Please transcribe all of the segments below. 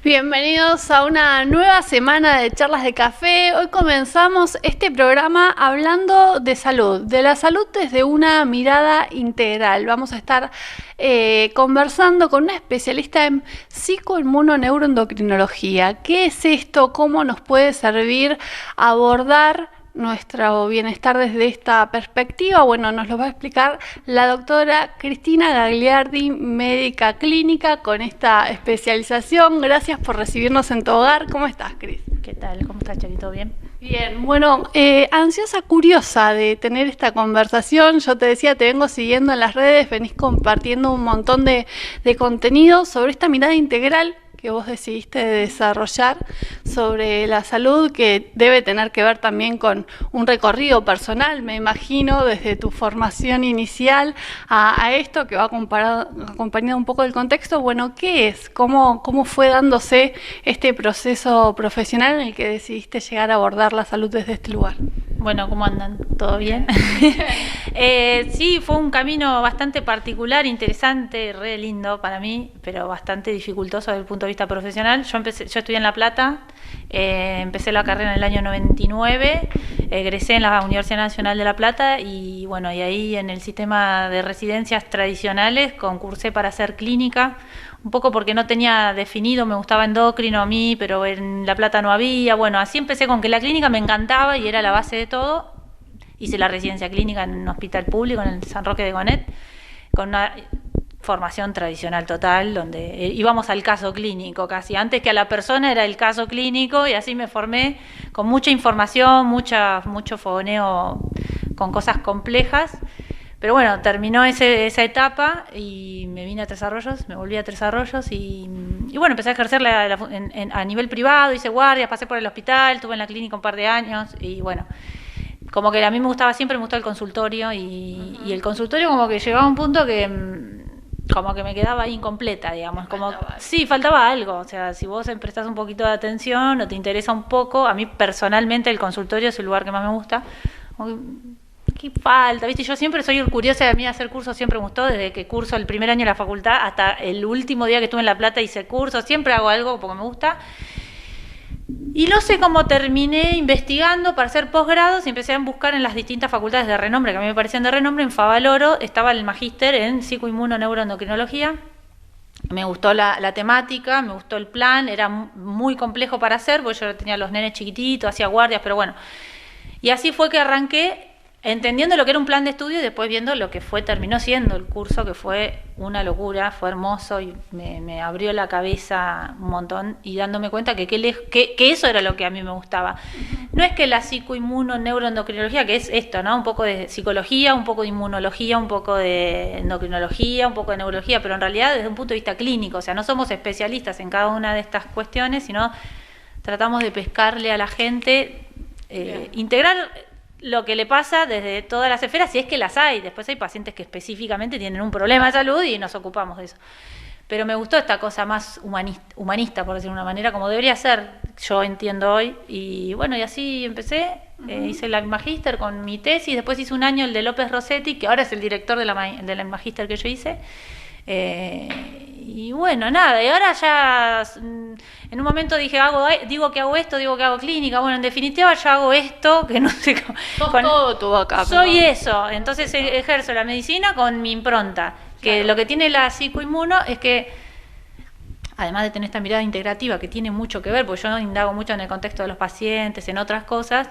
Bienvenidos a una nueva semana de charlas de café. Hoy comenzamos este programa hablando de salud, de la salud desde una mirada integral. Vamos a estar conversando con una especialista en psicoinmunoneuroendocrinología. ¿Qué es esto? ¿Cómo nos puede servir a abordar nuestro bienestar desde esta perspectiva? Bueno, nos lo va a explicar la doctora Cristina Gagliardi, médica clínica con esta especialización. Gracias por recibirnos en tu hogar. ¿Cómo estás, Cris? ¿Qué tal? ¿Cómo estás, Charito? ¿Bien? Bien, bueno, ansiosa, curiosa de tener esta conversación. Yo te decía, te vengo siguiendo en las redes, venís compartiendo un montón de contenido sobre esta mirada integral que vos decidiste desarrollar sobre la salud, que debe tener que ver también con un recorrido personal, me imagino, desde tu formación inicial a esto, que va acompañado un poco del contexto. Bueno, ¿qué es? ¿Cómo fue dándose este proceso profesional en el que decidiste llegar a abordar la salud desde este lugar? Bueno, ¿cómo andan? ¿Todo bien? Sí, fue un camino bastante particular, interesante, re lindo para mí, pero bastante dificultoso desde el punto de vista profesional. Yo estudié en La Plata, empecé la carrera en el año 99, egresé en la Universidad Nacional de La Plata y bueno, y ahí en el sistema de residencias tradicionales concursé para hacer clínica, un poco porque no tenía definido, me gustaba endocrino a mí, pero en La Plata no había. Bueno, así empecé con que la clínica me encantaba y era la base de todo. Hice la residencia clínica en un hospital público, en el San Roque de Gonet, con una formación tradicional total, donde íbamos al caso clínico casi. Antes que a la persona era el caso clínico y así me formé con mucha información, mucho fogoneo con cosas complejas. Pero bueno, terminó esa etapa y me vine a Tres Arroyos, me volví a Tres Arroyos y bueno, empecé a ejercer a nivel privado, hice guardias, pasé por el hospital, estuve en la clínica un par de años y bueno, como que a mí me gustaba, siempre me gustó el consultorio y el consultorio como que llegaba a un punto que como que me quedaba ahí incompleta, digamos, como sí, faltaba algo. O sea, si vos prestás un poquito de atención o te interesa un poco, a mí personalmente el consultorio es el lugar que más me gusta. ¿Qué falta? ¿Viste? Yo siempre soy curiosa, a mí hacer cursos siempre me gustó, desde que curso el primer año de la facultad hasta el último día que estuve en La Plata hice cursos, siempre hago algo porque me gusta. Y no sé cómo terminé investigando para hacer posgrados y empecé a buscar en las distintas facultades de renombre, que a mí me parecían de renombre. En Favaloro estaba el magíster en psicoinmunoneuroendocrinología. Me gustó la temática, me gustó el plan, era muy complejo para hacer, porque yo tenía los nenes chiquititos, hacía guardias, pero bueno. Y así fue que arranqué, entendiendo lo que era un plan de estudio y después viendo lo que terminó siendo el curso, que fue una locura, fue hermoso y me abrió la cabeza un montón y dándome cuenta que eso era lo que a mí me gustaba. No es que la psicoinmunoneuroendocrinología, que es esto, ¿no? Un poco de psicología, un poco de inmunología, un poco de endocrinología, un poco de neurología, pero en realidad desde un punto de vista clínico, o sea, no somos especialistas en cada una de estas cuestiones, sino tratamos de pescarle a la gente, integrar lo que le pasa desde todas las esferas, si es que las hay. Después hay pacientes que específicamente tienen un problema de salud y nos ocupamos de eso. Pero me gustó esta cosa más humanista, por decirlo de una manera, como debería ser, yo entiendo hoy. Y bueno, y así empecé, hice la magíster con mi tesis, después hice un año el de López Rossetti, que ahora es el director de la magíster que yo hice. Y bueno, nada, y ahora ya en un momento dije, digo que hago esto, digo que hago clínica. Bueno, en definitiva ya hago esto, que no sé cómo. Todo tu acá. Soy eso, entonces ejerzo la medicina con mi impronta. Que claro. Lo que tiene la psicoinmuno es que, además de tener esta mirada integrativa que tiene mucho que ver, porque yo indago mucho en el contexto de los pacientes, en otras cosas,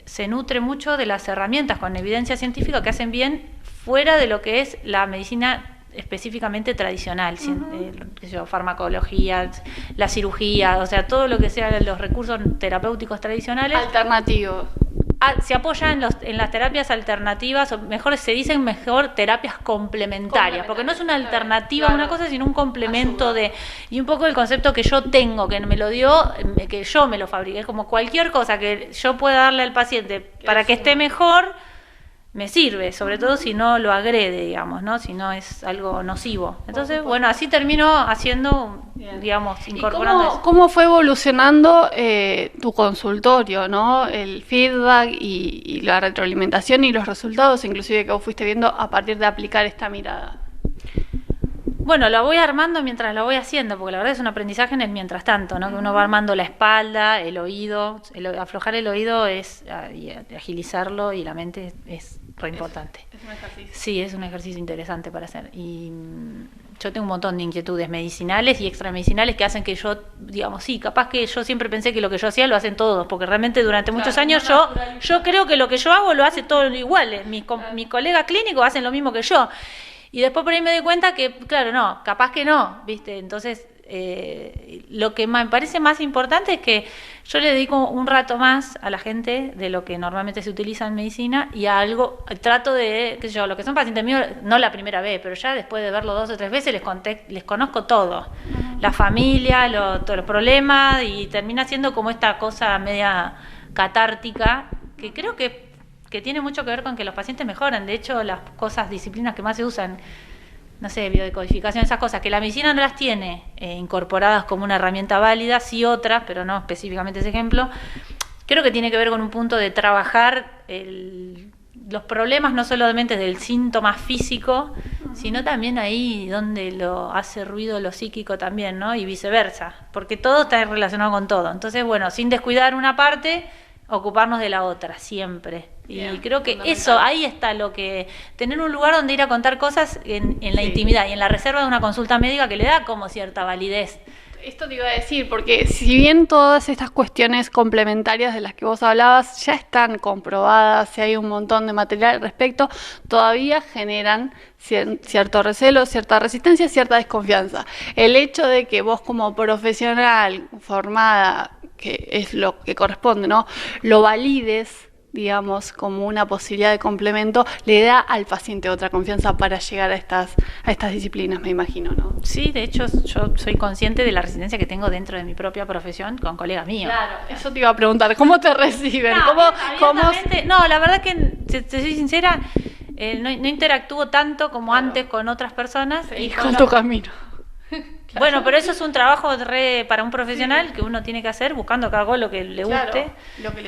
se nutre mucho de las herramientas con evidencia científica que hacen bien fuera de lo que es la medicina específicamente tradicional, farmacología, la cirugía, o sea, todo lo que sea los recursos terapéuticos tradicionales. Alternativos. Se apoya en las terapias alternativas, o mejor terapias complementarias, porque no es una alternativa a una cosa, sino un complemento y un poco el concepto que yo tengo, que me lo dio, que yo me lo fabriqué, es como cualquier cosa que yo pueda darle al paciente para que esté mejor, me sirve, sobre todo si no lo agrede, digamos, ¿no? Si no es algo nocivo. Entonces, bueno, así termino haciendo, digamos, incorporando eso. ¿Cómo fue evolucionando tu consultorio, ¿no? El feedback y la retroalimentación y los resultados, inclusive que vos fuiste viendo a partir de aplicar esta mirada? Bueno, lo voy armando mientras lo voy haciendo, porque la verdad es un aprendizaje en el mientras tanto, ¿no? Que uno va armando la espalda, el oído, aflojar el oído y agilizarlo, y la mente es re importante. Es un ejercicio. Sí, es un ejercicio interesante para hacer. Y yo tengo un montón de inquietudes medicinales y extramedicinales que hacen que yo, digamos, sí, capaz que yo siempre pensé que lo que yo hacía lo hacen todos, porque realmente durante muchos años yo creo que lo que yo hago lo hace todo igual. Mis colegas clínicos hacen lo mismo que yo. Y después por ahí me doy cuenta que, claro, no, capaz que no, ¿viste? Entonces, lo que me parece más importante es que yo le dedico un rato más a la gente de lo que normalmente se utiliza en medicina, y a algo, trato de, qué sé yo, lo que son pacientes míos, no la primera vez, pero ya después de verlo 2 o 3 veces les conozco todo, la familia, todos los problemas, y termina siendo como esta cosa media catártica, que creo que tiene mucho que ver con que los pacientes mejoran. De hecho, las disciplinas que más se usan, no sé, biodecodificación, esas cosas, que la medicina no las tiene incorporadas como una herramienta válida, sí otras, pero no específicamente ese ejemplo, creo que tiene que ver con un punto de trabajar los problemas no solamente del síntoma físico, sino también ahí donde lo hace ruido lo psíquico también, ¿no? Y viceversa, porque todo está relacionado con todo. Entonces, bueno, sin descuidar una parte, ocuparnos de la otra, siempre. Y creo que eso, ahí está lo que... Tener un lugar donde ir a contar cosas en la intimidad y en la reserva de una consulta médica, que le da como cierta validez. Esto te iba a decir, porque si bien todas estas cuestiones complementarias de las que vos hablabas ya están comprobadas, y hay un montón de material al respecto, todavía generan cierto recelo, cierta resistencia, cierta desconfianza. El hecho de que vos como profesional formada, que es lo que corresponde, ¿no?, lo valides, digamos, como una posibilidad de complemento, le da al paciente otra confianza para llegar a estas disciplinas, me imagino, ¿no? Sí, de hecho, yo soy consciente de la resistencia que tengo dentro de mi propia profesión con colegas míos. Claro, eso te iba a preguntar, ¿cómo te reciben? No, la verdad que, te soy sincera, no interactúo tanto como antes con otras personas. Y con tu camino. Bueno, pero eso es un trabajo para un profesional que uno tiene que hacer, buscando que hago lo que le guste.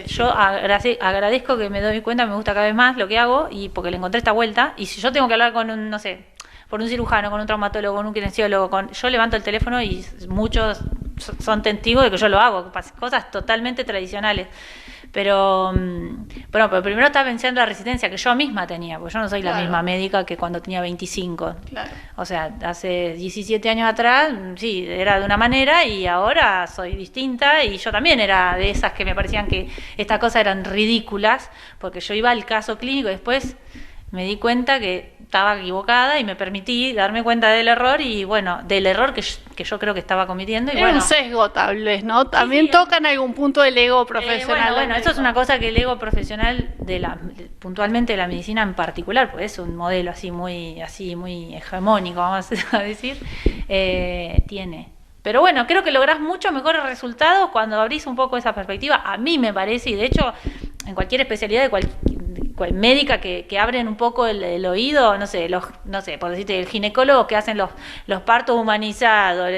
Yo agradezco que me doy cuenta, me gusta cada vez más lo que hago, y porque le encontré esta vuelta. Y si yo tengo que hablar con un, no sé, por un cirujano, con un traumatólogo, con un kinesiólogo, yo levanto el teléfono, y muchos son testigos de que yo lo hago, cosas totalmente tradicionales. Pero primero está venciendo la resistencia que yo misma tenía, porque yo no soy la misma médica que cuando tenía 25. Claro. O sea, hace 17 años atrás, sí, era de una manera, y ahora soy distinta, y yo también era de esas que me parecían que estas cosas eran ridículas, porque yo iba al caso clínico y después me di cuenta que estaba equivocada, y me permití darme cuenta del error, y bueno, del error que yo creo que estaba cometiendo. Y es un sesgo, tal vez, ¿no? También tocan algún punto del ego profesional. Bueno, eso es una cosa que el ego profesional puntualmente de la medicina en particular, pues es un modelo así muy hegemónico, vamos a decir, tiene. Pero bueno, creo que lográs mucho mejores resultados cuando abrís un poco esa perspectiva, a mí me parece, y de hecho en cualquier especialidad de cual médica que abren un poco el oído, no sé, por decirte, el ginecólogo que hacen los partos humanizados,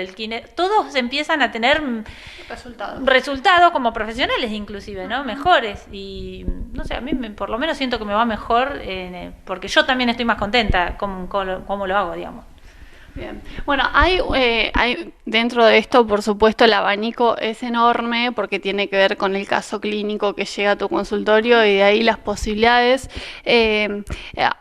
todos empiezan a tener resultados como profesionales inclusive, ¿no? Mejores. Y no sé, a mí por lo menos siento que me va mejor, porque yo también estoy más contenta como lo hago, digamos. Bien. Bueno, hay dentro de esto, por supuesto, el abanico es enorme porque tiene que ver con el caso clínico que llega a tu consultorio, y de ahí las posibilidades.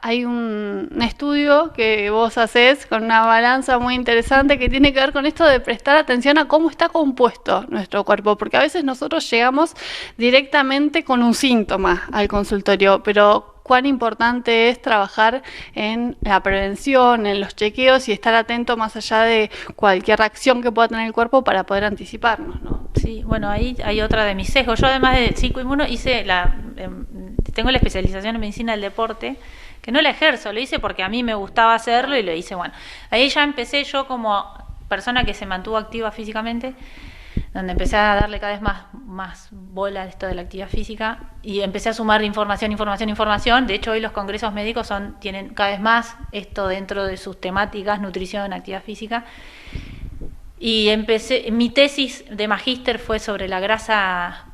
Hay un estudio que vos hacés con una balanza muy interesante que tiene que ver con esto de prestar atención a cómo está compuesto nuestro cuerpo, porque a veces nosotros llegamos directamente con un síntoma al consultorio, pero cuán importante es trabajar en la prevención, en los chequeos, y estar atento más allá de cualquier reacción que pueda tener el cuerpo para poder anticiparnos, ¿no? Sí, bueno, ahí hay otra de mis sesgos. Yo, además de psicoinmuno, tengo la especialización en medicina del deporte, que no la ejerzo, lo hice porque a mí me gustaba hacerlo y lo hice. Bueno, ahí ya empecé yo como persona que se mantuvo activa físicamente, donde empecé a darle cada vez más bola a esto de la actividad física, y empecé a sumar información. De hecho, hoy los congresos médicos tienen cada vez más esto dentro de sus temáticas: nutrición, actividad física. Y mi tesis de magíster fue sobre la grasa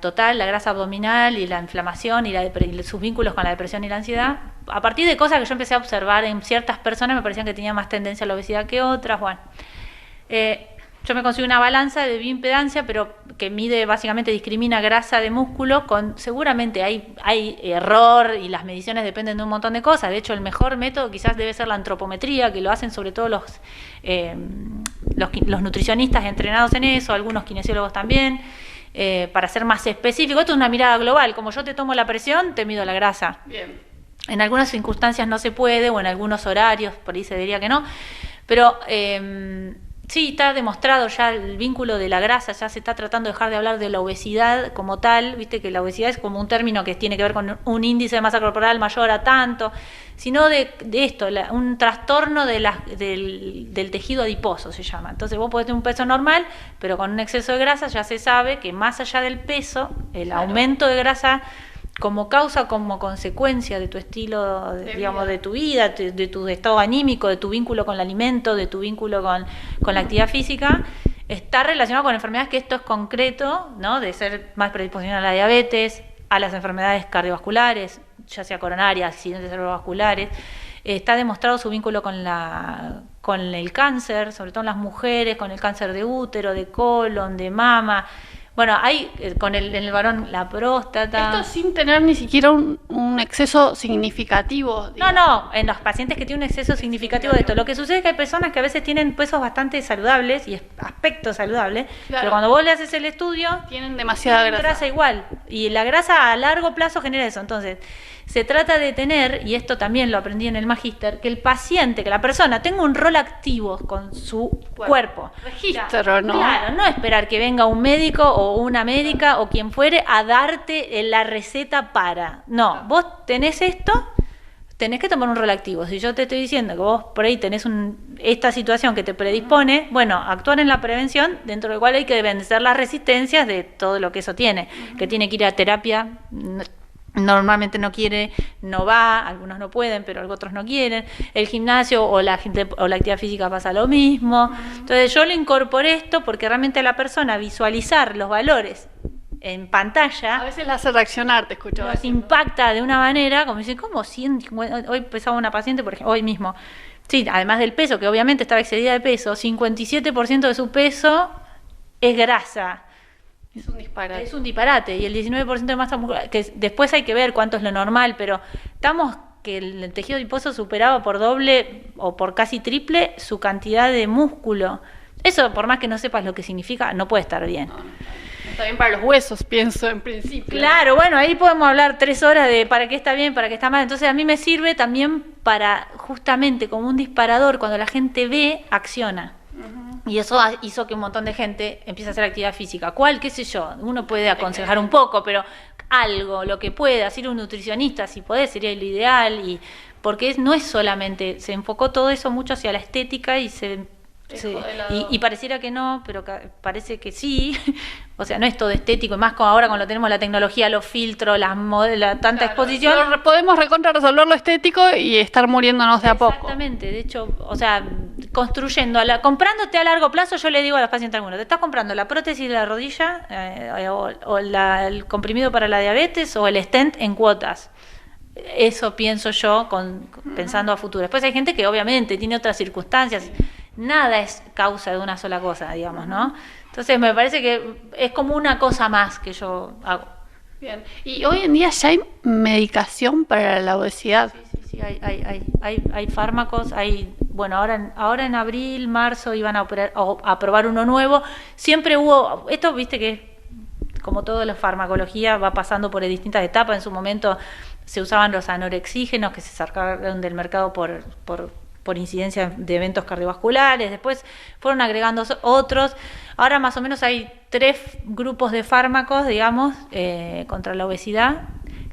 total, la grasa abdominal y la inflamación y sus vínculos con la depresión y la ansiedad. a partir de cosas que yo empecé a observar en ciertas personas, me parecían que tenían más tendencia a la obesidad que otras. Bueno, yo me conseguí una balanza de bioimpedancia, pero que mide, básicamente discrimina grasa de músculo, seguramente hay error y las mediciones dependen de un montón de cosas. De hecho, el mejor método quizás debe ser la antropometría, que lo hacen sobre todo los nutricionistas entrenados en eso, algunos kinesiólogos también, para ser más específico. Esto es una mirada global, como yo te tomo la presión, te mido la grasa. Bien. En algunas circunstancias no se puede, o en algunos horarios, por ahí se diría que no, pero sí, está demostrado ya el vínculo de la grasa, ya se está tratando de dejar de hablar de la obesidad como tal, viste que la obesidad es como un término que tiene que ver con un índice de masa corporal mayor a tanto, sino de esto, un trastorno del tejido adiposo se llama. Entonces vos podés tener un peso normal, pero con un exceso de grasa ya se sabe que más allá del peso, el aumento de grasa como causa, como consecuencia de tu estilo, digamos, de tu vida, de tu estado anímico, de tu vínculo con el alimento, de tu vínculo con la actividad física, está relacionado con enfermedades, que esto es concreto, ¿no? De ser más predisposición a la diabetes, a las enfermedades cardiovasculares, ya sea coronarias, accidentes cerebrovasculares. Está demostrado su vínculo con el cáncer, sobre todo en las mujeres, con el cáncer de útero, de colon, de mama. Bueno, hay en el varón la próstata. Esto sin tener ni siquiera un exceso significativo. Digamos. No, en los pacientes que tienen un exceso significativo de esto. Lo que sucede es que hay personas que a veces tienen pesos bastante saludables y aspectos saludables, claro, pero cuando vos le haces el estudio, tienen demasiada grasa igual. Y la grasa a largo plazo genera eso. Entonces, se trata de tener, y esto también lo aprendí en el magíster, que el paciente, que la persona tenga un rol activo con su cuerpo. Registro, ¿no? Claro, no esperar que venga un médico o una médica o quien fuere a darte la receta para. No, vos tenés esto, tenés que tomar un rol activo. Si yo te estoy diciendo que vos por ahí tenés esta situación que te predispone, bueno, actuar en la prevención, dentro del cual hay que vencer las resistencias de todo lo que eso tiene, que tiene que ir a terapia. Normalmente no quiere, no va, algunos no pueden, pero otros no quieren. El gimnasio o la actividad física pasa lo mismo. Entonces yo le incorporé esto porque realmente a la persona visualizar los valores en pantalla a veces la hace reaccionar, te escucho. Nos impacta de una manera, como dice, ¿cómo 150? Hoy pesaba una paciente, por ejemplo, hoy mismo. Sí, además del peso, que obviamente estaba excedida de peso, 57% de su peso es grasa. Es un disparate. Es un disparate. Y el 19% de masa muscular, que después hay que ver cuánto es lo normal, pero estamos que el tejido adiposo superaba por doble o por casi triple su cantidad de músculo. Eso, por más que no sepas lo que significa, no puede estar bien. No está bien para los huesos, pienso, en principio. Claro, bueno, ahí podemos hablar 3 horas de para qué está bien, para qué está mal. Entonces a mí me sirve también para, justamente como un disparador, cuando la gente ve, acciona. Y eso hizo que un montón de gente empiece a hacer actividad física. ¿Cuál? ¿Qué sé yo? Uno puede aconsejar un poco, pero algo, lo que pueda, ir a un nutricionista, si podés, sería lo ideal. Porque no es solamente, se enfocó todo eso mucho hacia la estética y y pareciera que no, pero parece que sí. O sea, no es todo estético, y más como ahora cuando tenemos la tecnología, los filtros, tanta exposición. Pero podemos resolver lo estético y estar muriéndonos de a poco. Exactamente, de hecho, o sea, comprándote a largo plazo, yo le digo a los pacientes algunos, te estás comprando la prótesis de la rodilla o el comprimido para la diabetes o el stent en cuotas. Eso pienso yo pensando a futuro. Después hay gente que obviamente tiene otras circunstancias. Nada es causa de una sola cosa, digamos, ¿no? Entonces me parece que es como una cosa más que yo hago. Bien. Y hoy en día ya hay medicación para la obesidad. Sí, hay fármacos, bueno, ahora en abril, marzo iban a probar uno nuevo. Siempre hubo, esto viste que como todo la farmacología va pasando por distintas etapas. En su momento se usaban los anorexígenos que se sacaron del mercado por incidencia de eventos cardiovasculares, después fueron agregando otros. Ahora más o menos hay 3 grupos de fármacos, digamos, contra la obesidad,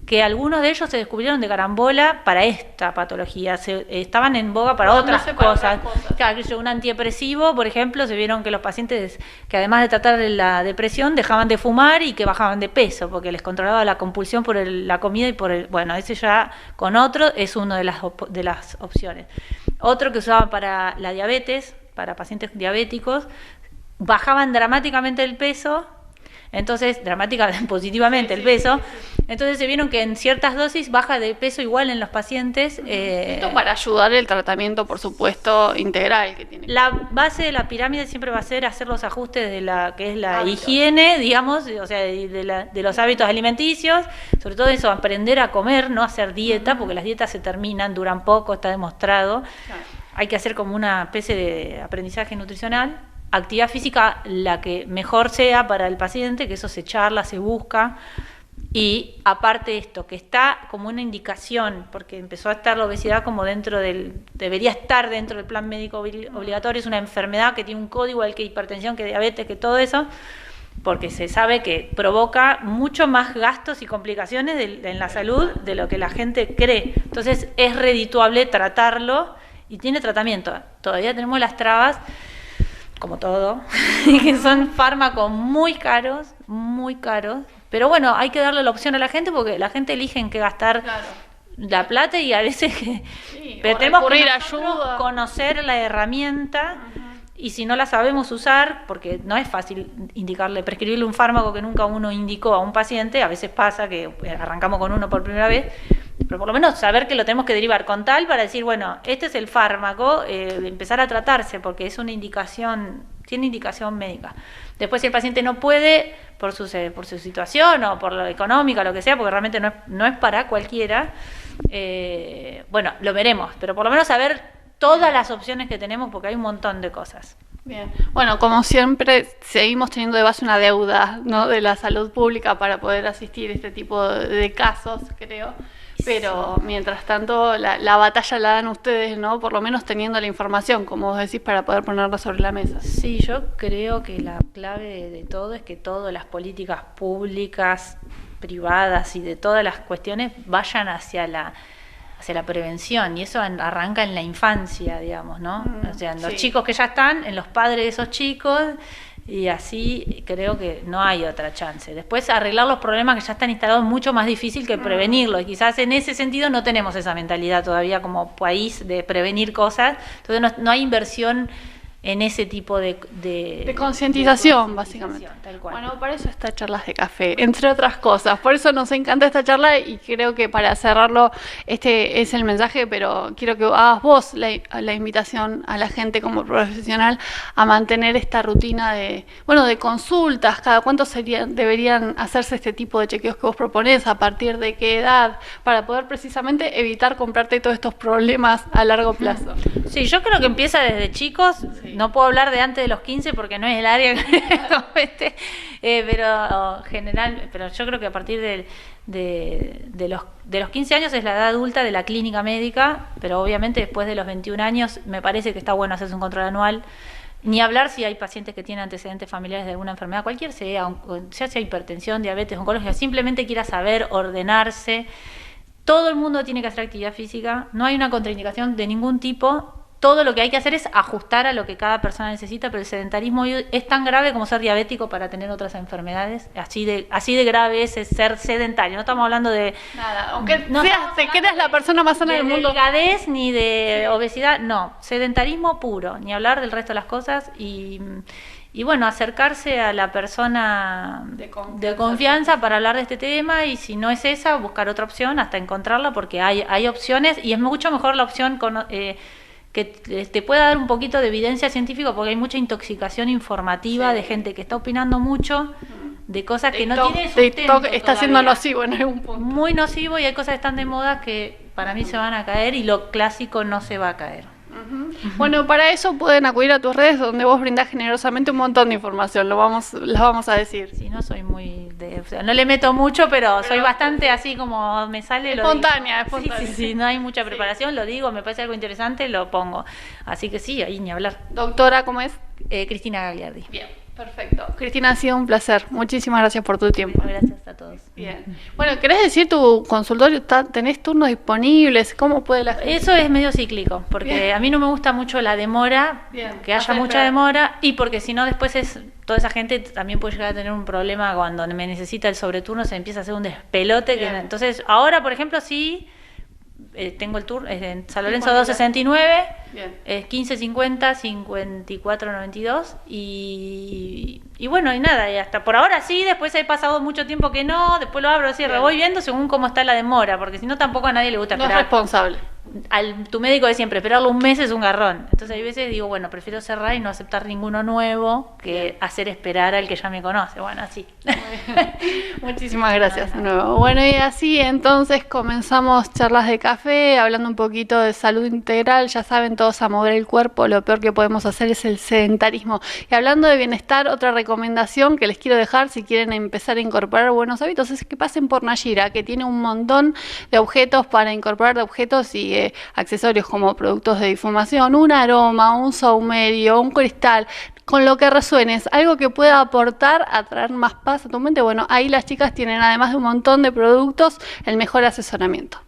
que algunos de ellos se descubrieron de carambola para esta patología, estaban en boga para otras cosas. Claro, un antidepresivo, por ejemplo, se vieron que los pacientes que además de tratar de la depresión dejaban de fumar y que bajaban de peso, porque les controlaba la compulsión por la comida y bueno, ese ya con otro es una de las opciones. Otro que usaban para la diabetes, para pacientes diabéticos, bajaban dramáticamente el peso, entonces, positivamente el peso, Entonces se vieron que en ciertas dosis baja de peso igual en los pacientes. Esto para ayudar el tratamiento, por supuesto, integral que tiene. La base de la pirámide siempre va a ser hacer los ajustes de la que es la Hábitos. higiene, digamos, o sea, de los hábitos alimenticios, sobre todo eso, aprender a comer, no hacer dieta, porque las dietas se terminan, duran poco, está demostrado. Claro. Hay que hacer como una especie de aprendizaje nutricional, actividad física la que mejor sea para el paciente, que eso se charla, se busca. Y aparte esto, que está como una indicación, porque empezó a estar la obesidad como debería estar dentro del plan médico obligatorio, es una enfermedad que tiene un código, igual que hipertensión, que diabetes, que todo eso, porque se sabe que provoca mucho más gastos y complicaciones en la salud de lo que la gente cree. Entonces es redituable tratarlo y tiene tratamiento. Todavía tenemos las trabas, como todo, que son fármacos muy caros, pero bueno, hay que darle la opción a la gente porque la gente elige en qué gastar la plata y a veces pero tenemos que ayuda. conocer la herramienta y si no la sabemos usar, porque no es fácil prescribirle un fármaco que nunca uno indicó a un paciente, a veces pasa que arrancamos con uno por primera vez, pero por lo menos saber que lo tenemos que derivar con tal para decir, bueno, este es el fármaco, empezar a tratarse porque es una indicación, tiene indicación médica. Después si el paciente no puede por su situación o por lo económica, lo que sea, porque realmente no es para cualquiera, bueno, lo veremos, pero por lo menos saber todas las opciones que tenemos porque hay un montón de cosas. Bien. Bueno, como siempre, seguimos teniendo de base una deuda, ¿no?, de la salud pública para poder asistir a este tipo de casos, creo. Pero mientras tanto, la batalla la dan ustedes, ¿no? Por lo menos teniendo la información, como vos decís, para poder ponerla sobre la mesa. Sí, yo creo que la clave de todo es que todas las políticas públicas, privadas y de todas las cuestiones vayan hacia la prevención, y eso arranca en la infancia, digamos, ¿no? O sea, en los chicos que ya están, en los padres de esos chicos, y así creo que no hay otra chance. Después arreglar los problemas que ya están instalados es mucho más difícil que prevenirlos, y quizás en ese sentido no tenemos esa mentalidad todavía como país de prevenir cosas, entonces no hay inversión en ese tipo de concientización, básicamente. Tal cual. Bueno, para eso está Charlas de Café, entre otras cosas. Por eso nos encanta esta charla y creo que para cerrarlo, este es el mensaje, pero quiero que hagas vos la invitación a la gente como profesional a mantener esta rutina de consultas. ¿Cada cuánto deberían hacerse este tipo de chequeos que vos proponés? ¿A partir de qué edad? Para poder precisamente evitar comprarte todos estos problemas a largo plazo. Sí, yo creo que empieza desde chicos. Sí. No puedo hablar de antes de los 15 porque no es el área que compete, pero yo creo que a partir de los 15 años es la edad adulta de la clínica médica, pero obviamente después de los 21 años me parece que está bueno hacerse un control anual. Ni hablar si hay pacientes que tienen antecedentes familiares de alguna enfermedad, cualquier sea hipertensión, diabetes, oncología, simplemente quiera saber, ordenarse. Todo el mundo tiene que hacer actividad física, no hay una contraindicación de ningún tipo. Todo lo que hay que hacer es ajustar a lo que cada persona necesita, pero el sedentarismo es tan grave como ser diabético para tener otras enfermedades. Así de grave es ser sedentario. No estamos hablando de nada, aunque te creas la persona más sana del mundo. De delgadez ni de obesidad, no. Sedentarismo puro, ni hablar del resto de las cosas y bueno, acercarse a la persona de confianza para hablar de este tema, y si no es esa, buscar otra opción hasta encontrarla, porque hay opciones y es mucho mejor la opción que te pueda dar un poquito de evidencia científica, porque hay mucha intoxicación informativa de gente que está opinando mucho de cosas que no tienen sustento. TikTok está siendo nocivo en algún punto. Muy nocivo, y hay cosas que están de moda que para mí se van a caer y lo clásico no se va a caer. Bueno, para eso pueden acudir a tus redes donde vos brindás generosamente un montón de información, las vamos a decir. Sí, no soy muy no le meto mucho, pero soy bastante así como me sale. Espontánea. Sí, no hay mucha preparación, lo digo, me parece algo interesante, lo pongo. Así que sí, ahí ni hablar. Doctora, ¿cómo es? Cristina Gagliardi. Bien. Perfecto. Cristina, ha sido un placer. Muchísimas gracias por tu tiempo. Gracias a todos. Bien. Bueno, ¿querés decir tu consultorio? ¿Tenés turnos disponibles? ¿Cómo puede la gente? Eso es medio cíclico, porque a mí no me gusta mucho la demora, que haya mucha demora, y porque si no después toda esa gente también puede llegar a tener un problema cuando me necesita el sobreturno, se empieza a hacer un despelote. Entonces, ahora, por ejemplo, sí, tengo el tour, es en San Lorenzo Disponible. 269, Bien. es 1550 5492 y bueno, y nada, y hasta por ahora sí, después he pasado mucho tiempo que no, después lo abro, cierro, Bien. voy viendo según cómo está la demora, porque si no tampoco a nadie le gusta No es esperar. responsable. Tu médico de siempre, esperarlo un mes es un garrón. Entonces hay veces digo, bueno, prefiero cerrar y no aceptar ninguno nuevo que hacer esperar al que ya me conoce. Bueno, así. Muchísimas gracias de nuevo. Bueno, y así entonces comenzamos charlas de café, hablando un poquito de salud integral. Ya saben todos, a mover el cuerpo, lo peor que podemos hacer es el sedentarismo. Y hablando de bienestar, otra recomendación que les quiero dejar si quieren empezar a incorporar buenos hábitos es que pasen por Nayira, que tiene un montón de objetos para incorporar, de objetos y accesorios como productos de difumación, un aroma, un saumerio, un cristal, con lo que resuenes, algo que pueda aportar a traer más paz a tu mente. Bueno, ahí las chicas tienen, además de un montón de productos, el mejor asesoramiento.